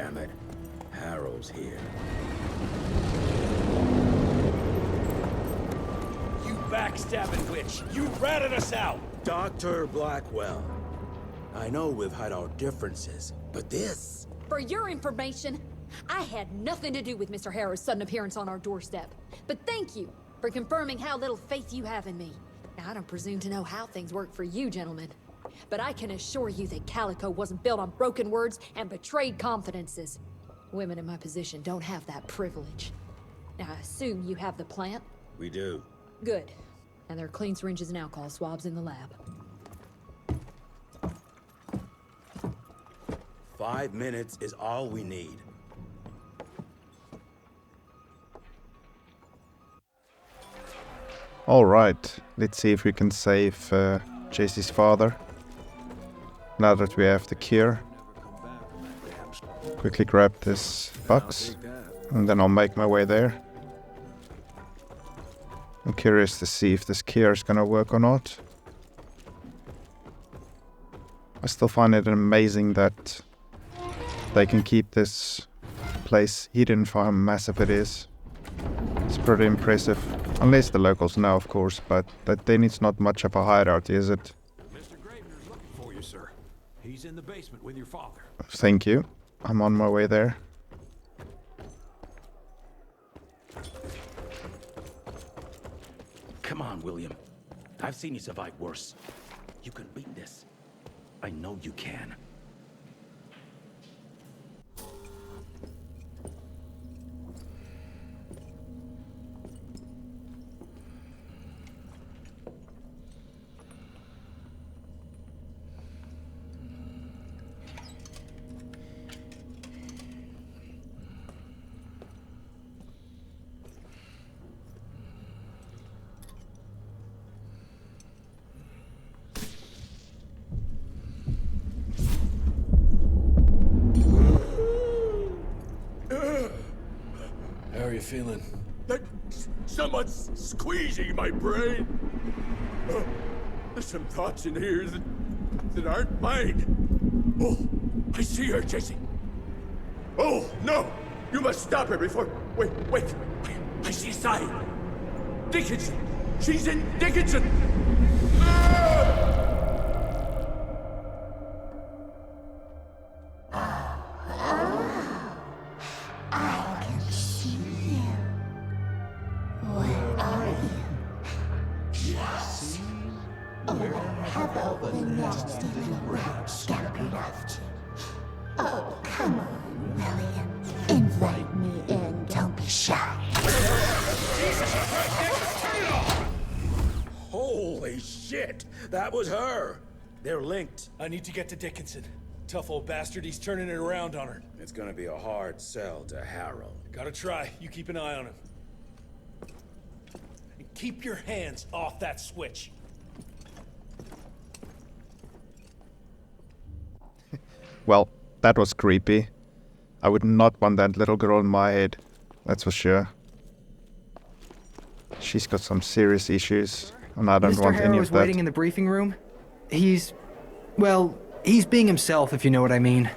damn it. Harrow's here. You backstabbing witch! You ratted us out! Dr. Blackwell. I know we've had our differences, but this... For your information, I had nothing to do with Mr. Harrow's sudden appearance on our doorstep. But thank you for confirming how little faith you have in me. Now, I don't presume to know how things work for you, gentlemen. But I can assure you that Calico wasn't built on broken words and betrayed confidences. Women in my position don't have that privilege. Now, I assume you have the plant? We do. Good. And there are clean syringes and alcohol swabs in the lab. 5 minutes is all we need. Alright, let's see if we can save JC's father. Now that we have the cure. Quickly grab this box, and then I'll make my way there. I'm curious to see if this cure is gonna work or not. I still find it amazing that they can keep this place hidden for how massive it is. It's pretty impressive. Unless the locals know, of course, but that then it's not much of a hideout, is it? Mr. Gravener's looking for you, sir. He's in the basement with your father. Thank you. I'm on my way there. Come on, William. I've seen you survive worse. You can beat this. I know you can. How are you feeling? Someone's squeezing my brain. There's some thoughts in here that aren't mine. Oh, I see her, Jesse. Oh, no! You must stop her before... Wait. I see a sign. Dickinson! She's in Dickinson! Oh, come on, William. Invite me in. Don't be shy. Holy shit! That was her! They're linked. I need to get to Dickinson. Tough old bastard, he's turning it around on her. It's gonna be a hard sell to Harrow. Gotta try. You keep an eye on him. And keep your hands off that switch. Well, that was creepy. I would not want that little girl in my head, that's for sure. She's got some serious issues, and I don't Mr. want Harrow any is of that. waiting in the briefing room. He's being himself, if you know what I mean.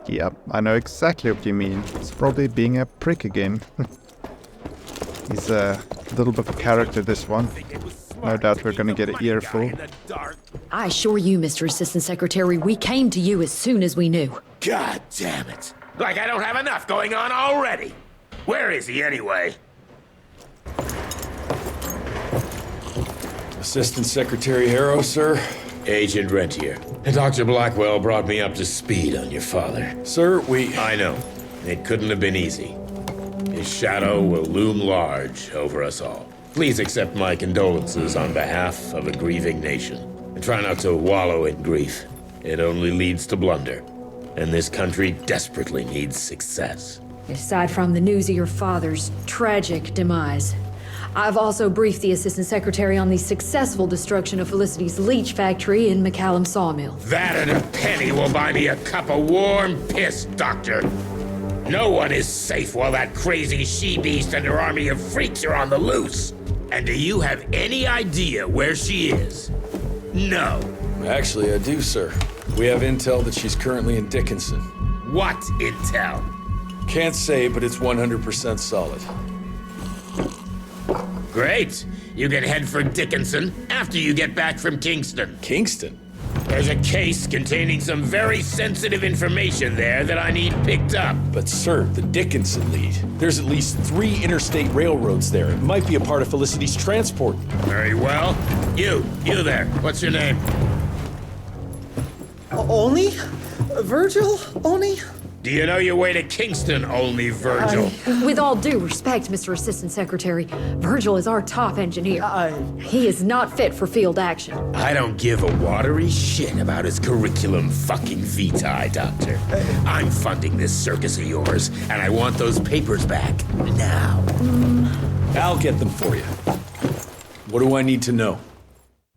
Yep, I know exactly what you mean. It's probably being a prick again. He's a little bit of a character, this one. No doubt we're gonna get an earful. I assure you, Mr. Assistant Secretary, we came to you as soon as we knew. God damn it! Like I don't have enough going on already! Where is he anyway? Assistant Secretary Harrow, sir. Agent Rentier. Dr. Blackwell brought me up to speed on your father. Sir, I know. It couldn't have been easy. His shadow will loom large over us all. Please accept my condolences on behalf of a grieving nation. And try not to wallow in grief. It only leads to blunder. And this country desperately needs success. Aside from the news of your father's tragic demise, I've also briefed the Assistant Secretary on the successful destruction of Felicity's leech factory in McCallum Sawmill. That and a penny will buy me a cup of warm piss, Doctor. No one is safe while that crazy she-beast and her army of freaks are on the loose. And do you have any idea where she is? No. Actually, I do, sir. We have intel that she's currently in Dickinson. What intel? Can't say, but it's 100% solid. Great. You can head for Dickinson after you get back from Kingston. Kingston? There's a case containing some very sensitive information there that I need picked up. But sir, the Dickinson lead. There's at least 3 interstate railroads there. It might be a part of Felicity's transport. Very well. You there. What's your name? Only? Virgil? Only? Do you know your way to Kingston, only Virgil? With all due respect, Mr. Assistant Secretary, Virgil is our top engineer. He is not fit for field action. I don't give a watery shit about his curriculum fucking vitae, Doctor. I'm funding this circus of yours, and I want those papers back now. I'll get them for you. What do I need to know?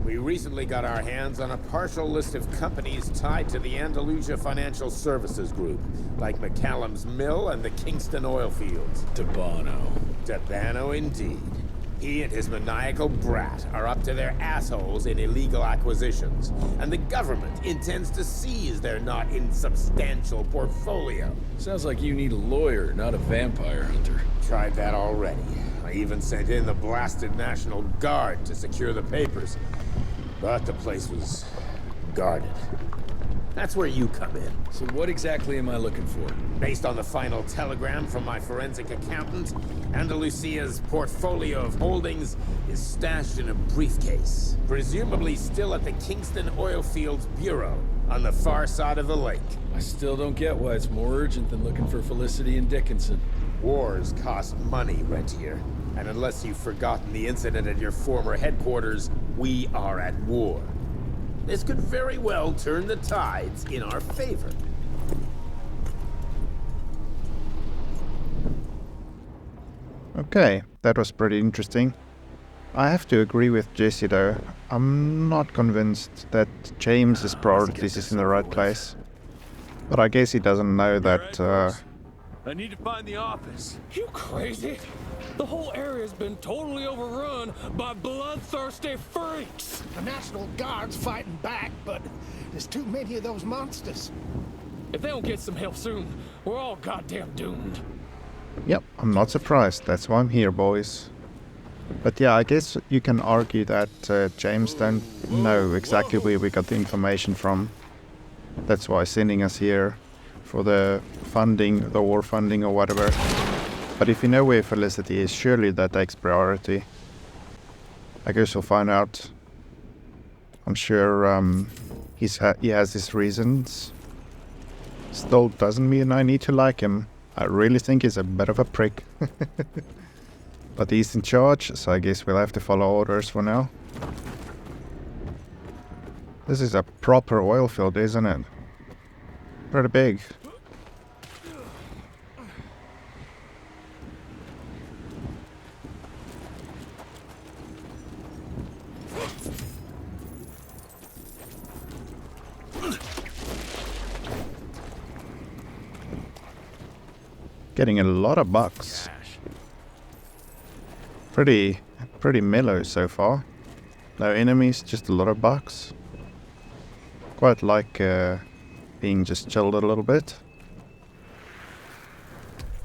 We recently got our hands on a partial list of companies tied to the Andalusia Financial Services Group, like McCallum's Mill and the Kingston oil fields. Debano indeed. He and his maniacal brat are up to their assholes in illegal acquisitions, and the government intends to seize their not insubstantial portfolio. Sounds like you need a lawyer, not a vampire hunter. Tried that already. I even sent in the blasted National Guard to secure the papers. But the place was guarded. That's where you come in. So what exactly am I looking for? Based on the final telegram from my forensic accountant, Andalusia's portfolio of holdings is stashed in a briefcase, presumably still at the Kingston Oil Fields Bureau on the far side of the lake. I still don't get why it's more urgent than looking for Felicity and Dickinson. Wars cost money, Rentier. And unless you've forgotten the incident at your former headquarters, we are at war. This could very well turn the tides in our favor. Okay, that was pretty interesting. I have to agree with Jesse though. I'm not convinced that James's priorities is in the right place. But I guess he doesn't know that I need to find the office. You crazy? The whole area's been totally overrun by bloodthirsty freaks. The National Guard's fighting back, but there's too many of those monsters. If they don't get some help soon, we're all goddamn doomed. Yep, I'm not surprised. That's why I'm here, boys. But yeah, I guess you can argue that James don't know exactly where we got the information from. That's why he's sending us here for the funding, the war funding or whatever. But if you know where Felicity is, surely that takes priority. I guess we'll find out. I'm sure he has his reasons. Still doesn't mean I need to like him. I really think he's a bit of a prick. But he's in charge, so I guess we'll have to follow orders for now. This is a proper oil field, isn't it? Pretty big. Getting a lot of bucks. Pretty mellow so far. No enemies, just a lot of bucks. Quite like being just chilled a little bit.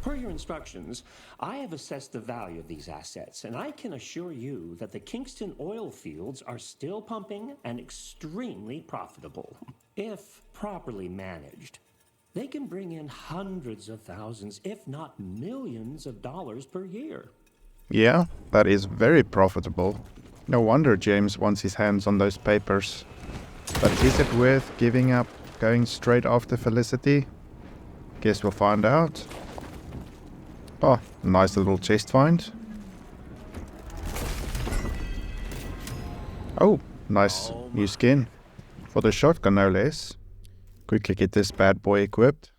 Per your instructions, I have assessed the value of these assets, and I can assure you that the Kingston oil fields are still pumping and extremely profitable. If properly managed, they can bring in hundreds of thousands, if not millions of dollars per year. Yeah, that is very profitable. No wonder James wants his hands on those papers. But is it worth giving up going straight after Felicity? Guess we'll find out. Oh, nice little chest find. Oh, nice new skin. For the shotgun no less. Quickly get this bad boy equipped.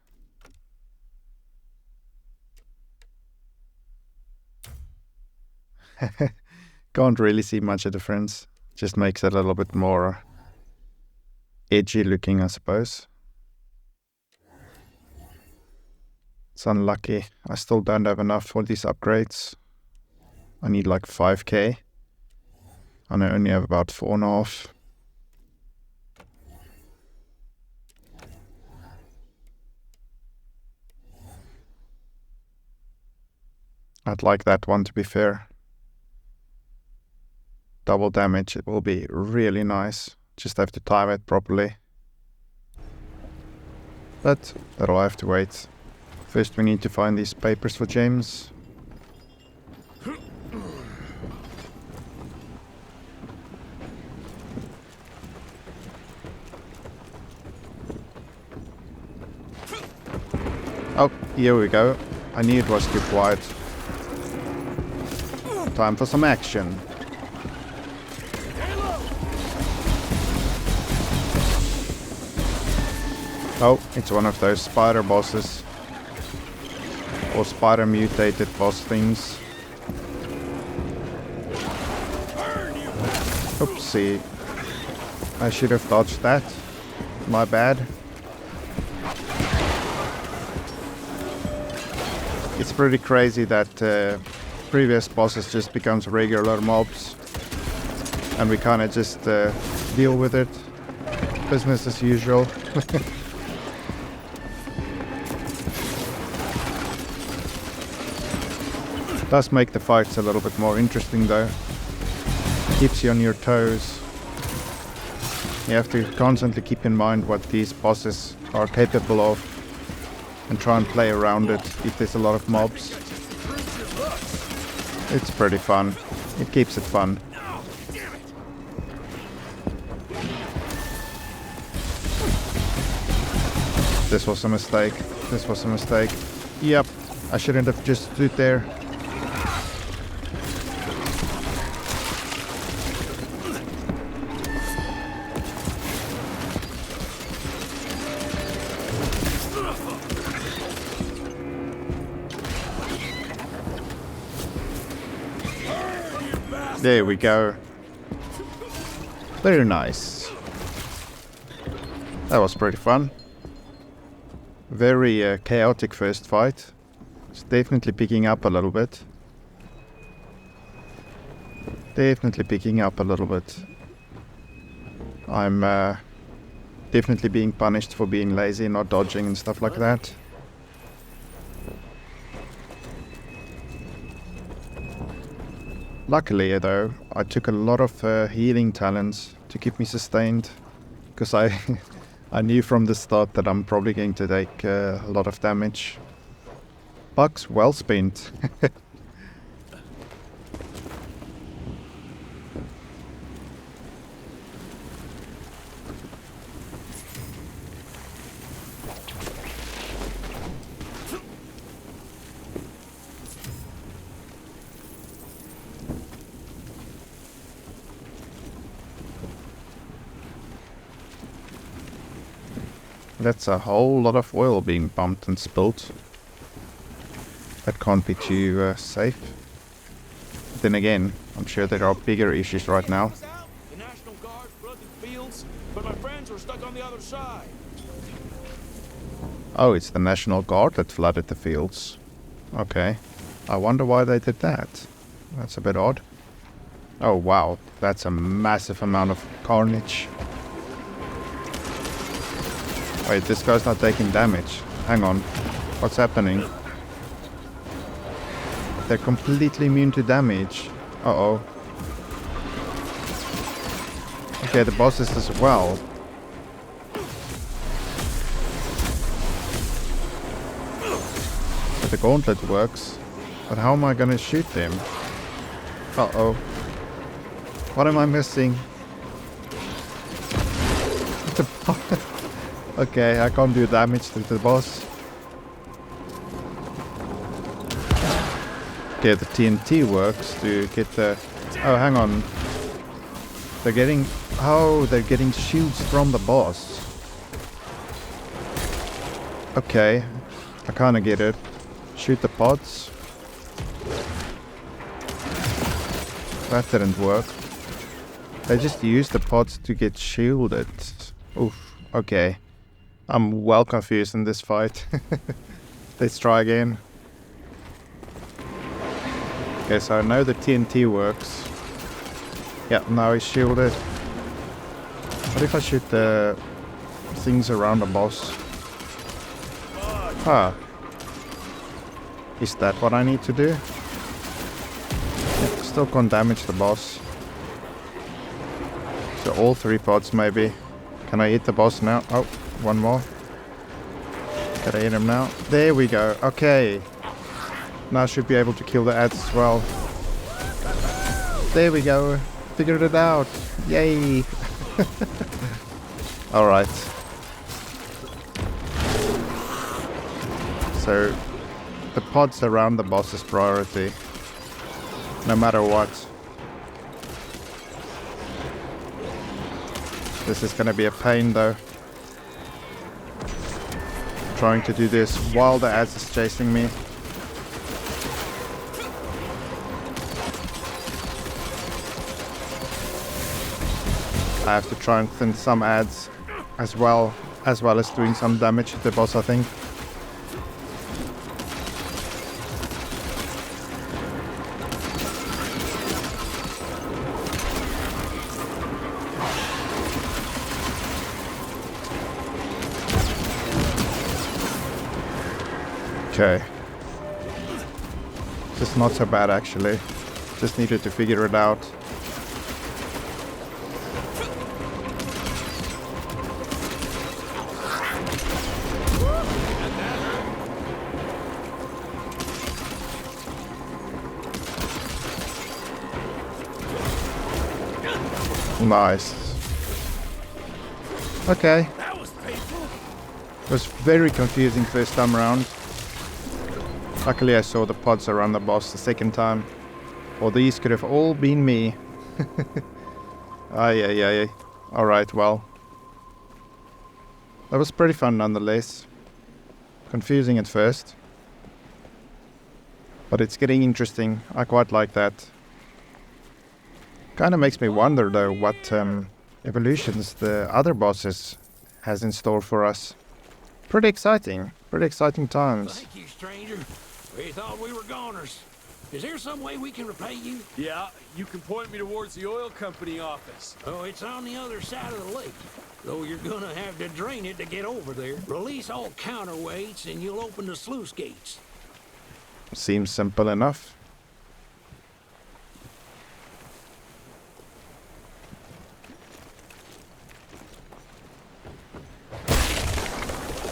Can't really see much of difference. Just makes it a little bit more edgy looking, I suppose. It's unlucky. I still don't have enough for these upgrades. I need like 5k. And I only have about 4.5. I'd like that one, to be fair. Double damage, it will be really nice. Just have to time it properly. But that'll have to wait. First we need to find these papers for James. Oh, here we go. I knew it was too quiet. Time for some action. Oh, it's one of those spider bosses. Or spider mutated boss things. Oopsie. I should have dodged that. My bad. It's pretty crazy that previous bosses just becomes regular mobs. And we kinda just deal with it. Business as usual. Does make the fights a little bit more interesting though. Keeps you on your toes. You have to constantly keep in mind what these bosses are capable of and try and play around it if there's a lot of mobs. It's pretty fun. It keeps it fun. This was a mistake. This was a mistake. Yep, I shouldn't have just stood there. There we go. Very nice. That was pretty fun. Very chaotic first fight. It's definitely picking up a little bit. Definitely picking up a little bit. I'm definitely being punished for being lazy, not dodging and stuff like that. Luckily though, I took a lot of healing talents to keep me sustained, because I I knew from the start that I'm probably going to take a lot of damage. Bucks well spent. That's a whole lot of oil being pumped and spilled. That can't be too safe. Then again, I'm sure there are bigger issues right now. The National Guard flooded the fields, but my friends were stuck on the other side. Oh, it's the National Guard that flooded the fields. Okay. I wonder why they did that. That's a bit odd. Oh wow, that's a massive amount of carnage. Wait, this guy's not taking damage. Hang on. What's happening? They're completely immune to damage. Uh-oh. Okay, the bosses as well. But the gauntlet works. But how am I gonna shoot them? Uh-oh. What am I missing? Okay, I can't do damage to the boss. Okay, the TNT works to get the... Oh, hang on. They're getting... Oh, they're getting shields from the boss. Okay, I kinda get it. Shoot the pods. That didn't work. They just used the pods to get shielded. Oof, okay. I'm well confused in this fight. Let's try again. Okay, so I know the TNT works. Yeah, now he's shielded. What if I shoot the things around the boss? Huh. Is that what I need to do? still can't damage the boss. So all 3 pods maybe. Can I hit the boss now? Oh, one more. Can I hit him now? There we go. Okay. Now I should be able to kill the ads as well. There we go. Figured it out. Yay. Alright. So the pods around the boss is priority. No matter what. This is gonna be a pain though. Trying to do this while the ads is chasing me. I have to try and thin some ads as well as doing some damage to the boss, I think. Okay. Just not so bad actually. Just needed to figure it out. Nice. Okay. That was painful. It was very confusing first time around. Luckily I saw the pods around the boss the second time. Or these could have all been me. Ay. Alright, well. That was pretty fun nonetheless. Confusing at first. But it's getting interesting. I quite like that. Kinda makes me wonder though what evolutions the other bosses has in store for us. Pretty exciting times. Thank you, stranger. We thought we were goners. Is there some way we can repay you? Yeah, you can point me towards the oil company office. Oh, it's on the other side of the lake. Though you're gonna have to drain it to get over there. Release all counterweights and you'll open the sluice gates. Seems simple enough.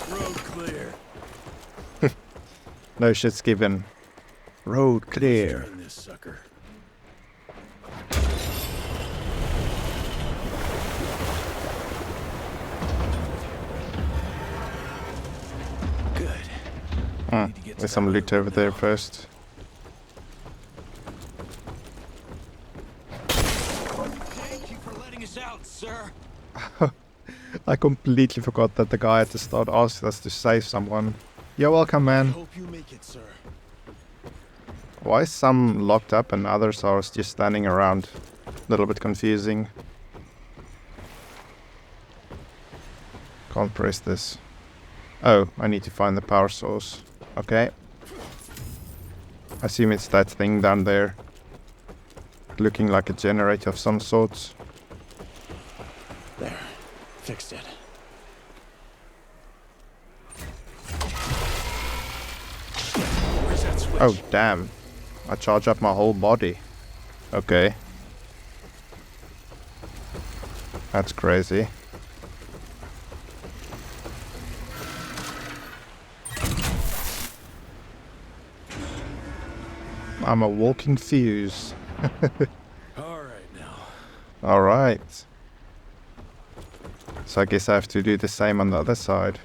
Road clear. No shit's given. Road clear. Turn this sucker. Good. There's some loot over there first. Thank you for letting us out, sir. I completely forgot that the guy at the start asked us to save someone. You're welcome, man. Hope you make it, sir. Why is some locked up and others are just standing around? A little bit confusing. Can't press this. Oh, I need to find the power source. Okay. I assume it's that thing down there. Looking like a generator of some sorts. There. Fixed it. Where's that switch? Oh, damn. I charge up my whole body. Okay. That's crazy. I'm a walking fuse. All right now. Alright. So I guess I have to do the same on the other side.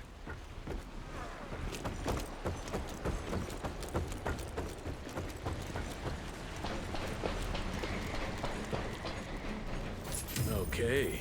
Okay.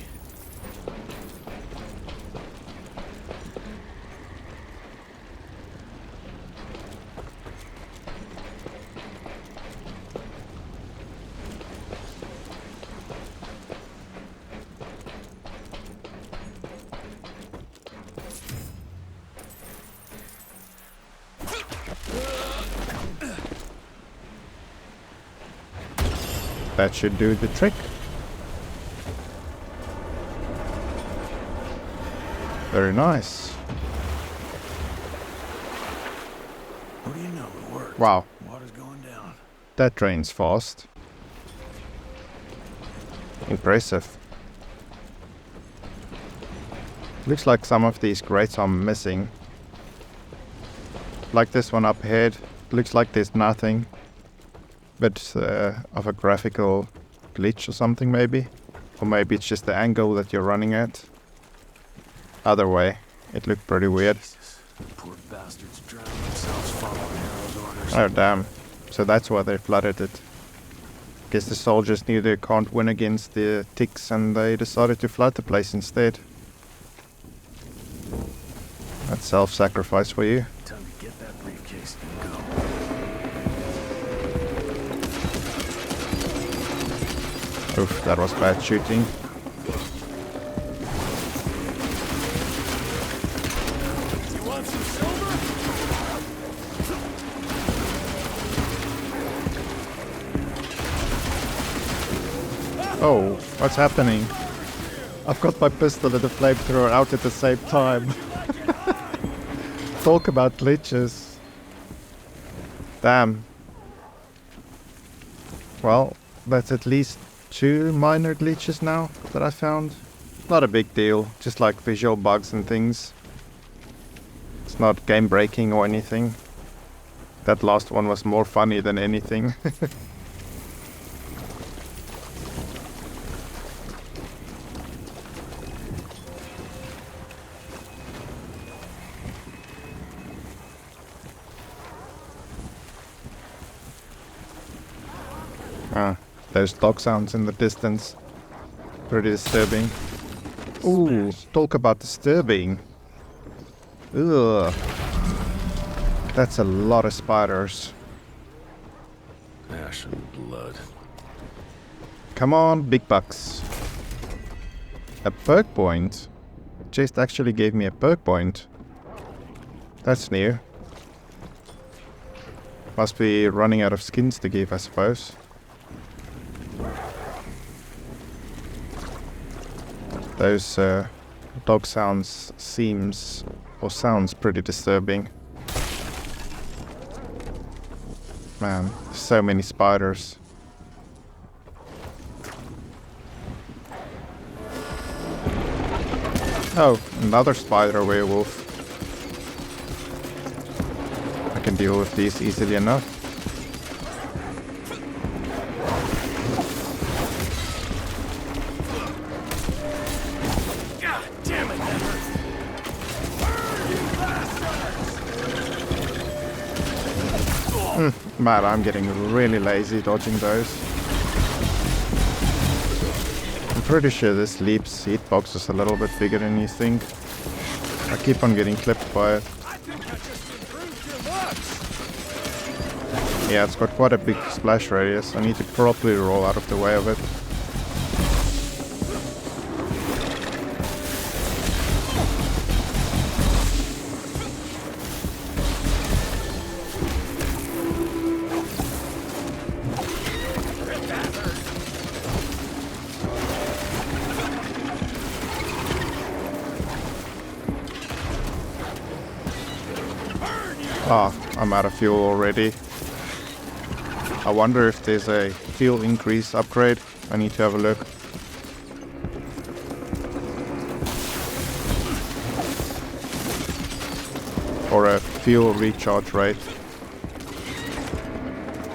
That should do the trick. Very nice. What do you know? It worked. Wow. Water's going down. That drains fast. Impressive. Looks like some of these grates are missing. Like this one up ahead. Looks like there's nothing. But of a graphical glitch or something maybe. Or maybe it's just the angle that you're running at. Either way, it looked pretty weird. Poor bastards drowned themselves following Harrow's orders. Oh damn. So that's why they flooded it. Guess the soldiers knew they can't win against the ticks and they decided to flood the place instead. That's self-sacrifice for you. Time to get that briefcase and go. Oof, that was bad shooting. You want some silver? Oh, what's happening? I've got my pistol and the flamethrower out at the same time. Talk about glitches. Damn. Well, that's at least 2 minor glitches now that I found. Not a big deal, just like visual bugs and things. It's not game breaking or anything. That last one was more funny than anything. Those dog sounds in the distance. Pretty disturbing. Ooh, talk about disturbing. Ugh. That's a lot of spiders. Ash and blood. Come on, big bucks. A perk point? Chest actually gave me a perk point. That's new. Must be running out of skins to give, I suppose. Those dog sounds sounds pretty disturbing. Man, so many spiders. Oh, another spider werewolf. I can deal with these easily enough. Man, I'm getting really lazy dodging those. I'm pretty sure this leap's hitbox is a little bit bigger than you think. I keep on getting clipped by it. Yeah, it's got quite a big splash radius. I need to properly roll out of the way of it. Ah, I'm out of fuel already. I wonder if there's a fuel increase upgrade. I need to have a look. Or a fuel recharge rate.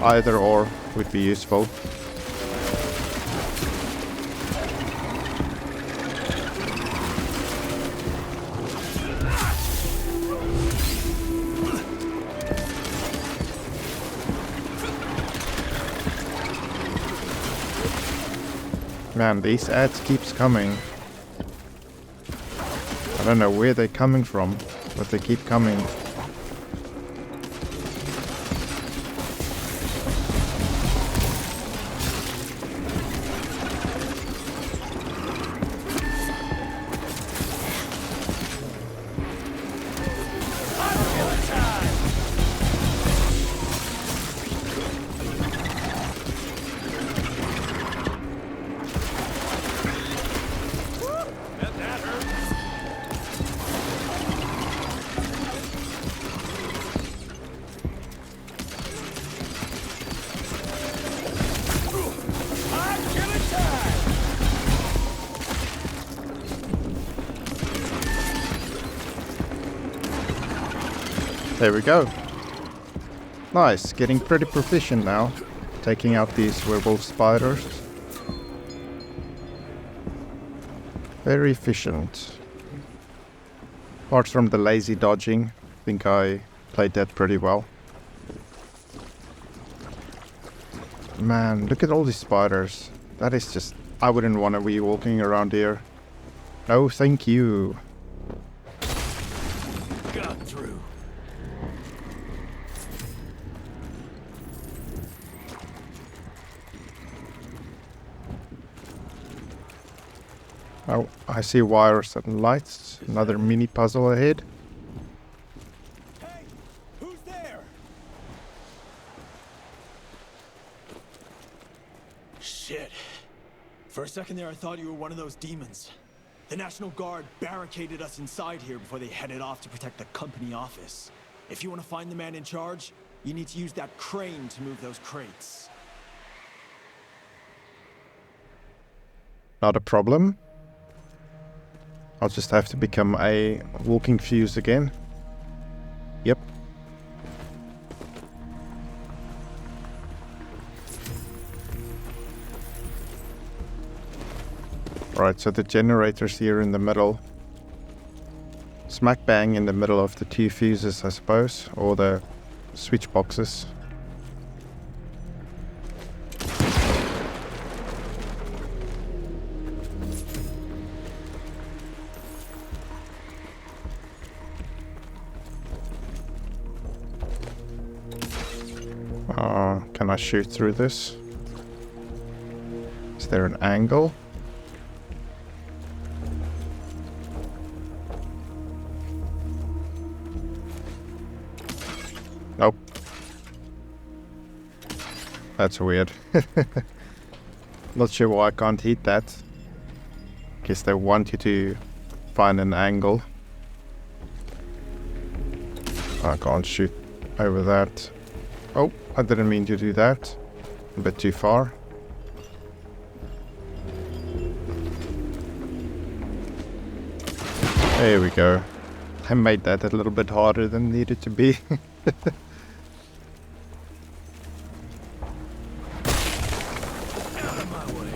Either or would be useful. Man, these ads keeps coming. I don't know where they're coming from, but they keep coming. There we go. Nice, getting pretty proficient now. Taking out these werewolf spiders. Very efficient. Apart from the lazy dodging, I think I played that pretty well. Man, look at all these spiders. That is just... I wouldn't want to be walking around here. No, thank you. Got through. Oh, I see wires and lights. Another mini puzzle ahead. Hey, who's there? Shit. For a second there, I thought you were one of those demons. The National Guard barricaded us inside here before they headed off to protect the company office. If you want to find the man in charge, you need to use that crane to move those crates. Not a problem. I'll just have to become a walking fuse again. Yep. Right, so the generator's here in the middle. Smack bang in the middle of the two fuses, I suppose. Or the switch boxes. Can I shoot through this? Is there an angle? Nope. That's weird. Not sure why I can't hit that. Guess they want you to find an angle. I can't shoot over that. Oh, I didn't mean to do that. A bit too far. There we go. I made that a little bit harder than needed to be. Out of my way.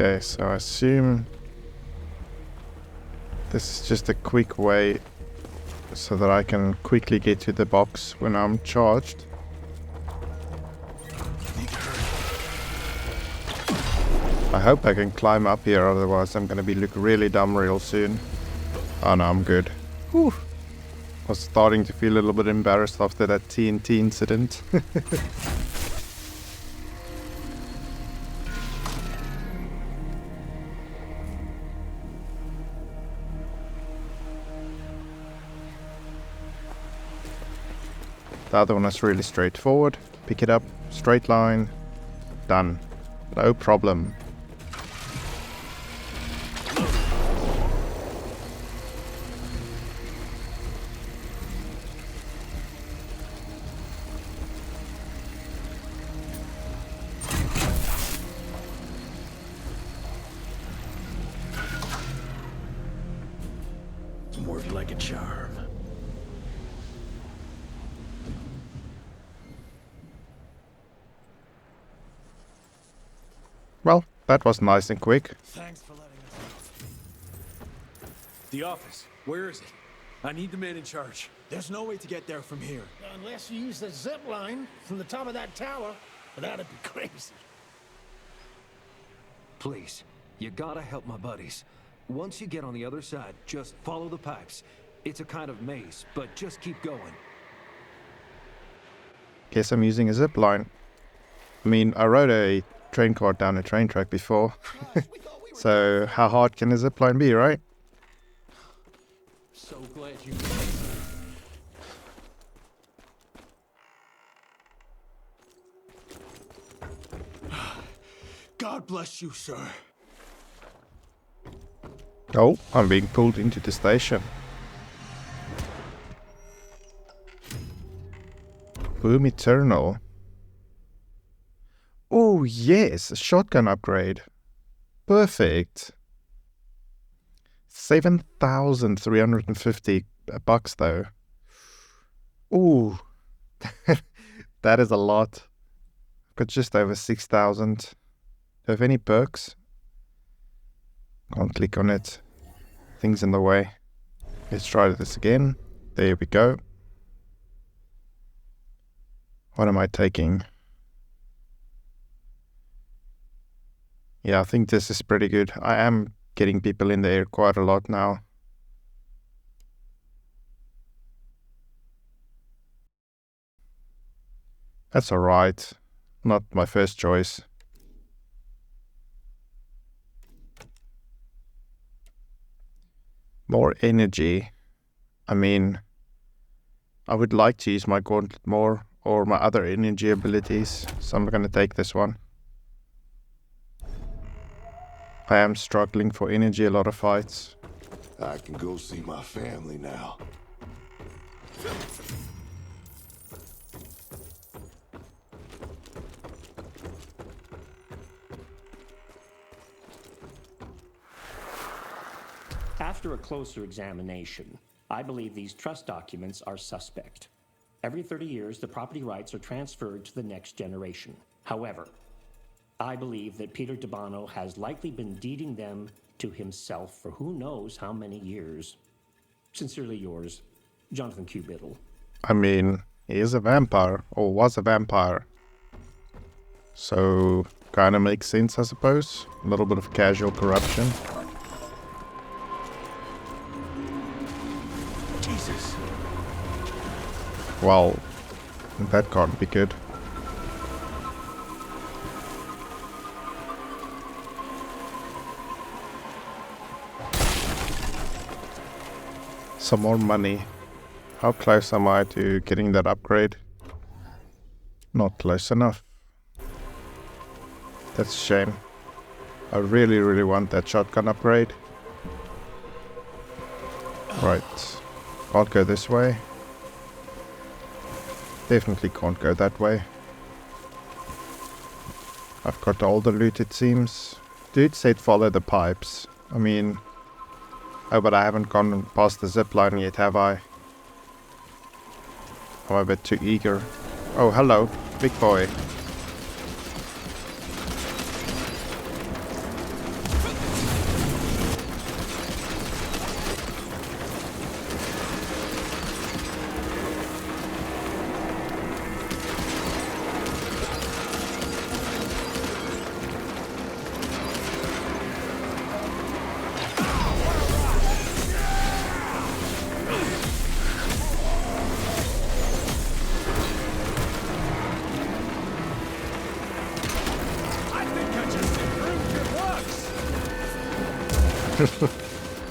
Okay, so I assume this is just a quick way so that I can quickly get to the box when I'm charged. I hope I can climb up here, otherwise I'm gonna be look really dumb real soon. Oh no, I'm good. Whew. I was starting to feel a little bit embarrassed after that TNT incident. The other one is really straightforward. Pick it up, straight line, done. No problem. Worked like a charm. Well, that was nice and quick. Thanks for letting us out. The office. Where is it? I need the man in charge. There's no way to get there from here. Unless you use the zip line from the top of that tower, but that'd be crazy. Please, you gotta help my buddies. Once you get on the other side, just follow the pipes. It's a kind of maze, but just keep going. Guess I'm using a zip line. I mean, I rode a train car down a train track before. So how hard can a zip line be, right? So glad you. God bless you, sir. Oh, I'm being pulled into the station. Boom Eternal. Oh yes, a shotgun upgrade. Perfect. 7,350 bucks though. Ooh. That is a lot. I've got just over 6,000. Do I have any perks? Can't click on it. Things in the way. Let's try this again. There we go. What am I taking? Yeah, I think this is pretty good. I am getting people in the air quite a lot now. That's alright. Not my first choice. More energy. I mean, I would like to use my gauntlet more or my other energy abilities, so I'm gonna take this one. I am struggling for energy a lot of fights. I can go see my family now. After a closer examination, I believe these trust documents are suspect. Every 30 years, the property rights are transferred to the next generation. However, I believe that Peter DeBano has likely been deeding them to himself for who knows how many years. Sincerely yours, Jonathan Q. Biddle. I mean, he is a vampire, or was a vampire. So, kinda makes sense, I suppose. A little bit of casual corruption. Jesus. Well, that can't be good. Some more money. How close am I to getting that upgrade? Not close enough. That's a shame. I really, really want that shotgun upgrade. Right. Can't go this way. Definitely can't go that way. I've got all the loot, it seems. Dude said follow the pipes. I mean... Oh, but I haven't gone past the zip line yet, have I? I'm a bit too eager. Oh, hello, big boy.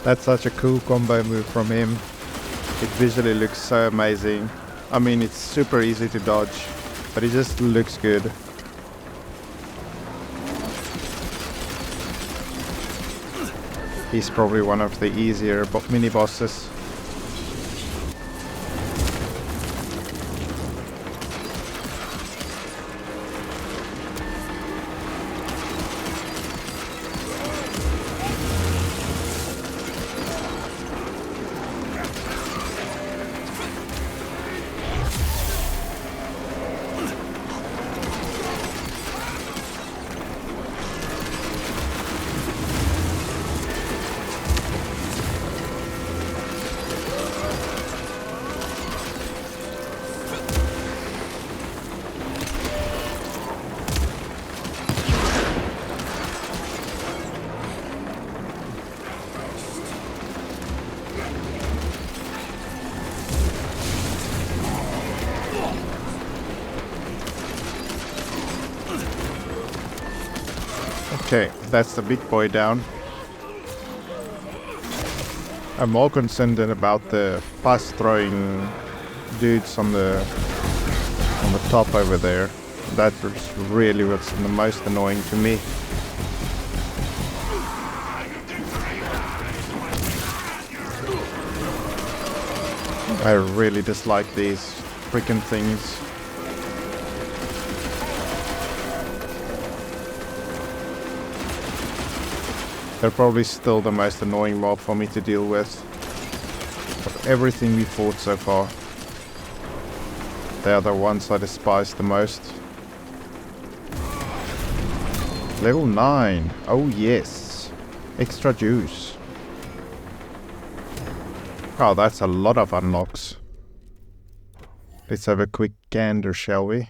That's such a cool combo move from him. It visually looks so amazing. I mean, it's super easy to dodge, but it just looks good. He's probably one of the easier mini bosses. Okay, that's the big boy down. I'm more concerned about the fast throwing dudes on the top over there. That is really what's the most annoying to me. I really dislike these freaking things. They're probably still the most annoying mob for me to deal with. Of everything we fought so far, they are the ones I despise the most. Level 9. Oh yes. Extra juice. Oh, that's a lot of unlocks. Let's have a quick gander, shall we?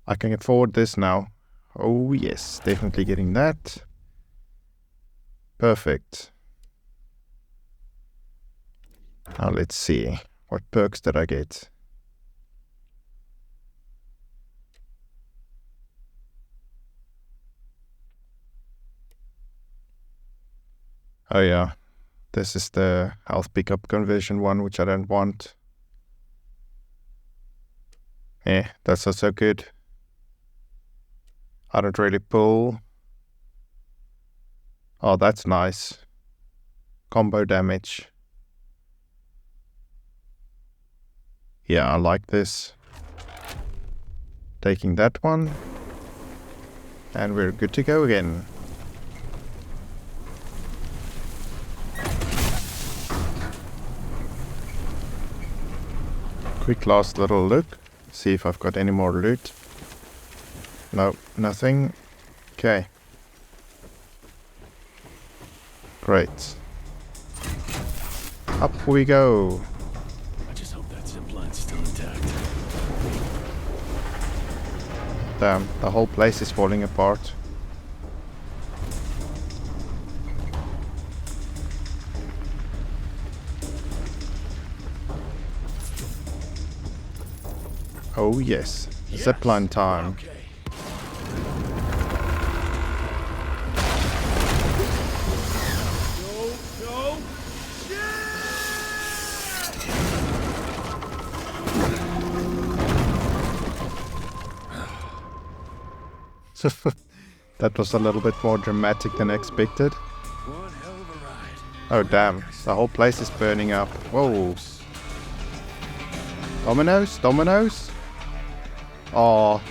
I can afford this now. Oh yes, definitely getting that. Perfect. Now let's see. What perks did I get? Oh yeah. This is the health pickup conversion one, which I don't want. That's not so good. I don't really pull. Oh, that's nice. Combo damage. Yeah, I like this. Taking that one. And we're good to go again. Quick last little look. See if I've got any more loot. No, nothing. Okay. Great. Up we go. I just hope that zip line's still intact. Damn, the whole place is falling apart. Oh yes, zipline time. Okay. Go, That was a little bit more dramatic than expected. One hell of a ride. Oh damn, the whole place is burning up. Whoa. Dominoes? Dominoes? Oh.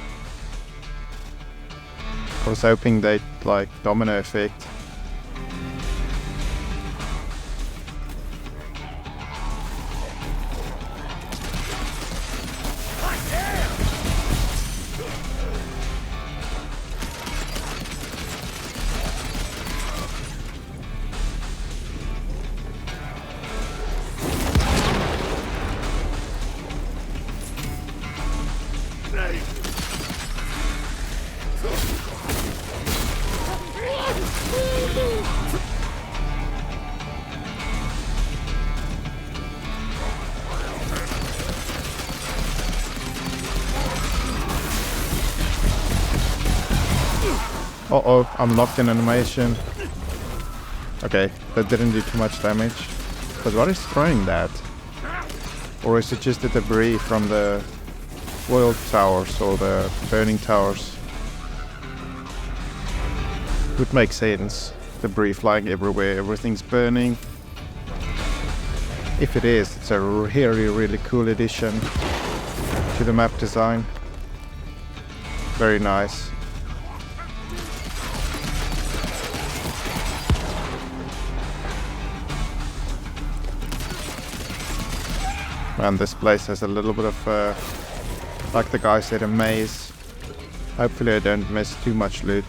I was hoping they'd like domino effect. Uh-oh, I'm locked in animation. Okay, that didn't do too much damage. But what is throwing that? Or is it just the debris from the oil towers or the burning towers? Would make sense. Debris flying everywhere, everything's burning. If it is, it's a really cool addition to the map design. Very nice. And this place has a little bit of, like the guy said, a maze. Hopefully I don't miss too much loot.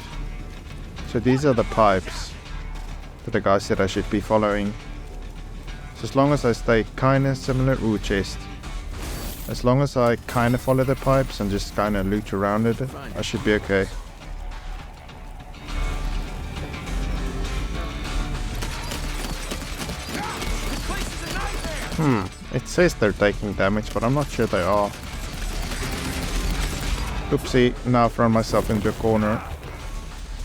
So these are the pipes that the guy said I should be following. So as long as I stay kinda similar, ooh, chest. As long as I kinda follow the pipes and just kinda loot around it, I should be okay. It says they're taking damage, but I'm not sure they are. Oopsie, now I've thrown myself into a corner.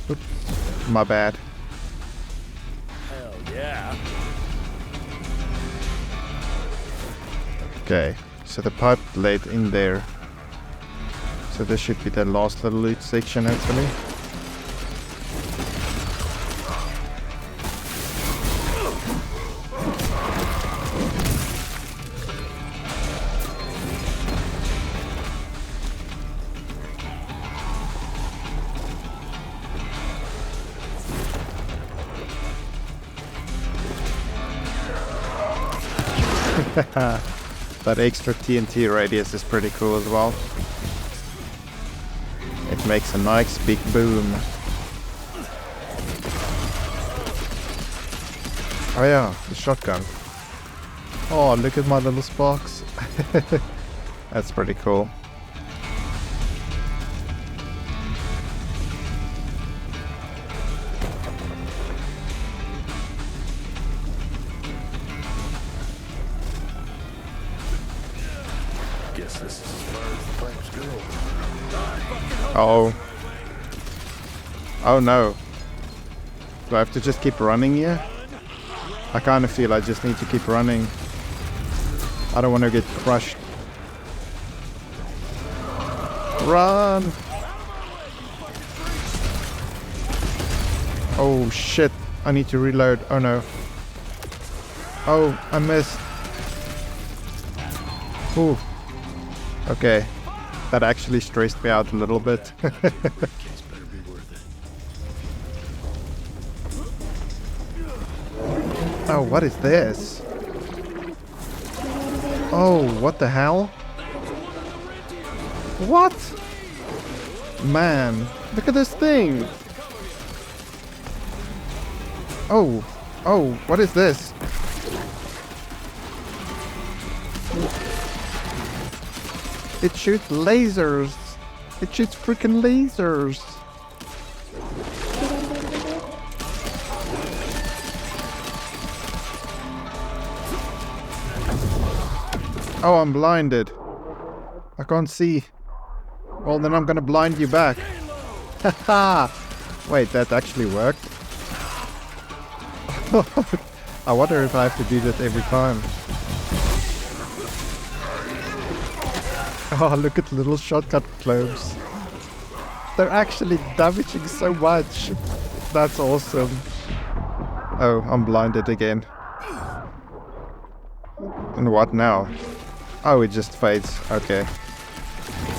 Oops, my bad. Hell yeah. Okay, so the pipe laid in there. So this should be the last little loot section, hopefully. That extra TNT radius is pretty cool as well. It makes a nice big boom. Oh yeah, the shotgun. Oh, look at my little sparks. That's pretty cool. Guess this is as far as the pipes go. Oh. Oh no. Do I have to just keep running here? I kind of feel I just need to keep running. I don't want to get crushed. Run! Oh shit. I need to reload. Oh no. Oh, I missed. Ooh. Okay. That actually stressed me out a little bit. Oh, what is this? Oh, what the hell? What? Man, look at this thing. Oh, oh, what is this? It shoots lasers. It shoots freaking lasers. Oh, I'm blinded. I can't see. Well, then I'm gonna blind you back. Haha! Wait, that actually worked? I wonder if I have to do that every time. Oh, look at the little shotgun globes. They're actually damaging so much. That's awesome. Oh, I'm blinded again. And what now? Oh, it just fades. Okay.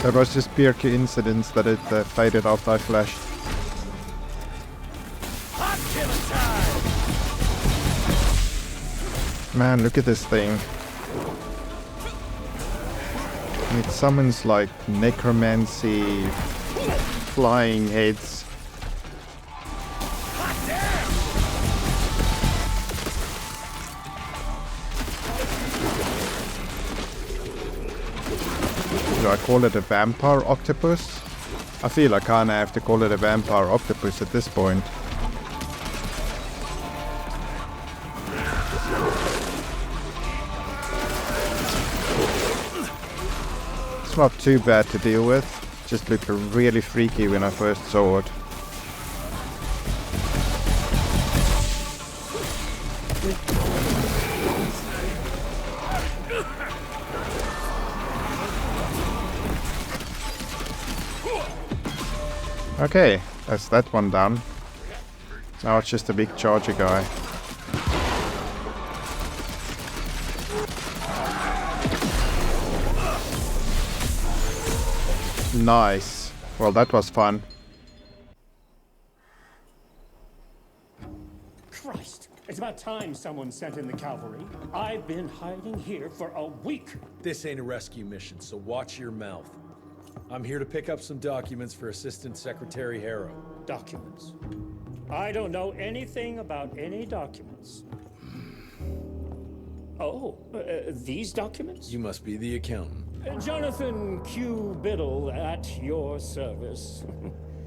That was just pure coincidence that it faded after I flashed. Man, look at this thing. It summons like necromancy flying heads. Do I call it a vampire octopus? I feel I kinda have to call it a vampire octopus at this point. It's not too bad to deal with. Just looked really freaky when I first saw it. Okay, that's that one done. Now it's just a big charger guy. Nice. Well, that was fun. Christ! It's about time someone sent in the cavalry. I've been hiding here for a week. This ain't a rescue mission, so watch your mouth. I'm here to pick up some documents for Assistant Secretary Harrow. Documents? I don't know anything about any documents. Oh, these documents? You must be the accountant. Jonathan Q. Biddle at your service.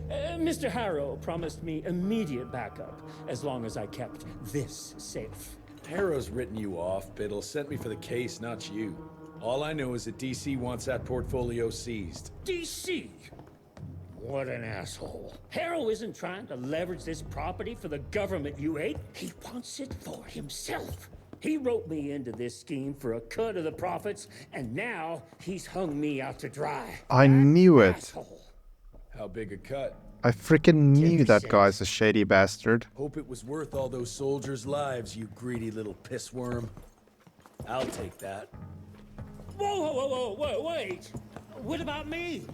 Mr. Harrow promised me immediate backup as long as I kept this safe. Harrow's written you off, Biddle. Sent me for the case, not you. All I know is that DC wants that portfolio seized. DC? What an asshole. Harrow isn't trying to leverage this property for the government you hate. He wants it for himself. He wrote me into this scheme for a cut of the profits, and now he's hung me out to dry. I knew it. Asshole. How big a cut? I freaking knew that guy's a shady bastard. Hope it was worth all those soldiers' lives, you greedy little pissworm. I'll take that. Whoa, wait. What about me?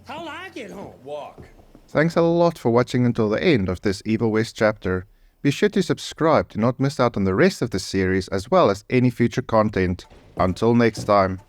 How'll I get home? Walk. Thanks a lot for watching until the end of this Evil West chapter. Be sure to subscribe to not miss out on the rest of the series as well as any future content. until next time.